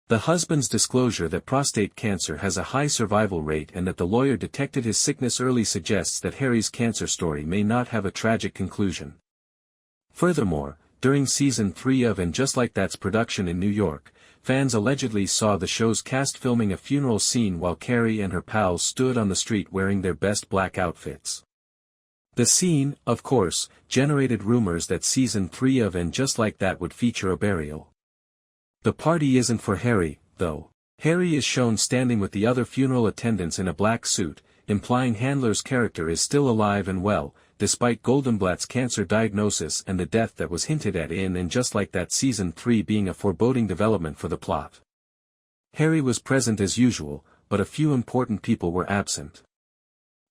The husband's disclosure that prostate cancer has a high survival rate and that the lawyer detected his sickness early suggests that Harry's cancer story may not have a tragic conclusion. Furthermore, during season 3 of And Just Like That's production in New York, fans allegedly saw the show's cast filming a funeral scene while Carrie and her pals stood on the street wearing their best black outfits. The scene, of course, generated rumors that season 3 of And Just Like That would feature a burial. The party isn't for Harry, though. Harry is shown standing with the other funeral attendants in a black suit, implying Handler's character is still alive and well, despite Goldenblatt's cancer diagnosis and the death that was hinted at in And Just Like That season 3 being a foreboding development for the plot. Harry was present as usual, but a few important people were absent.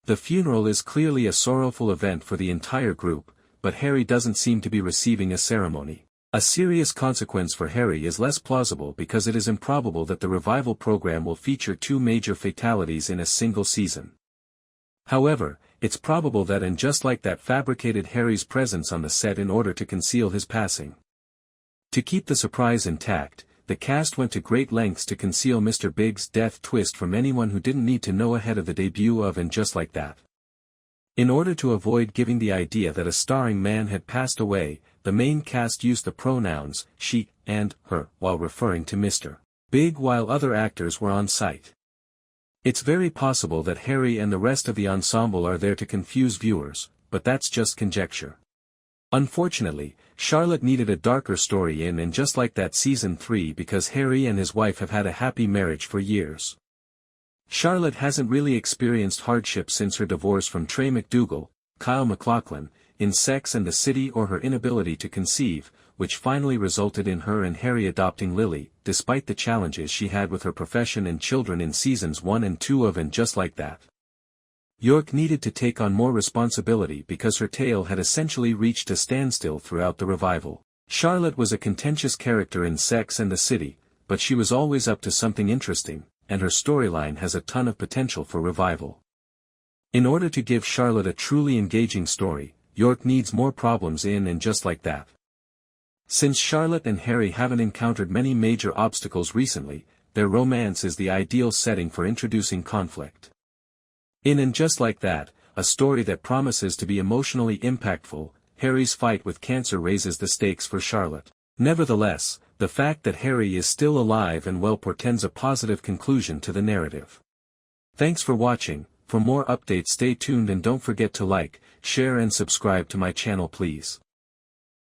The funeral is clearly a sorrowful event for the entire group, but Harry doesn't seem to be receiving a ceremony. A serious consequence for Harry is less plausible because it is improbable that the revival program will feature 2 major fatalities in a single season. However, it's probable that And Just Like That fabricated Harry's presence on the set in order to conceal his passing. To keep the surprise intact, the cast went to great lengths to conceal Mr. Big's death twist from anyone who didn't need to know ahead of the debut of And Just Like That. In order to avoid giving the idea that a starring man had passed away, the main cast used the pronouns she and her while referring to Mr. Big while other actors were on site. It's very possible that Harry and the rest of the ensemble are there to confuse viewers, but that's just conjecture. Unfortunately, Charlotte needed a darker story in And Just Like That season 3 because Harry and his wife have had a happy marriage for years. Charlotte hasn't really experienced hardship since her divorce from Trey McDougal, Kyle MacLachlan, in Sex and the City or her inability to conceive, which finally resulted in her and Harry adopting Lily, despite the challenges she had with her profession and children in seasons 1 and 2 of And Just Like That. York needed to take on more responsibility because her tale had essentially reached a standstill throughout the revival. Charlotte was a contentious character in Sex and the City, but she was always up to something interesting, and her storyline has a ton of potential for revival. In order to give Charlotte a truly engaging story, York needs more problems in And Just Like That. Since Charlotte and Harry haven't encountered many major obstacles recently, their romance is the ideal setting for introducing conflict. In And Just Like That, a story that promises to be emotionally impactful, Harry's fight with cancer raises the stakes for Charlotte. Nevertheless, the fact that Harry is still alive and well portends a positive conclusion to the narrative. Thanks for watching. For more updates stay tuned and don't forget to like, share and subscribe to my channel please.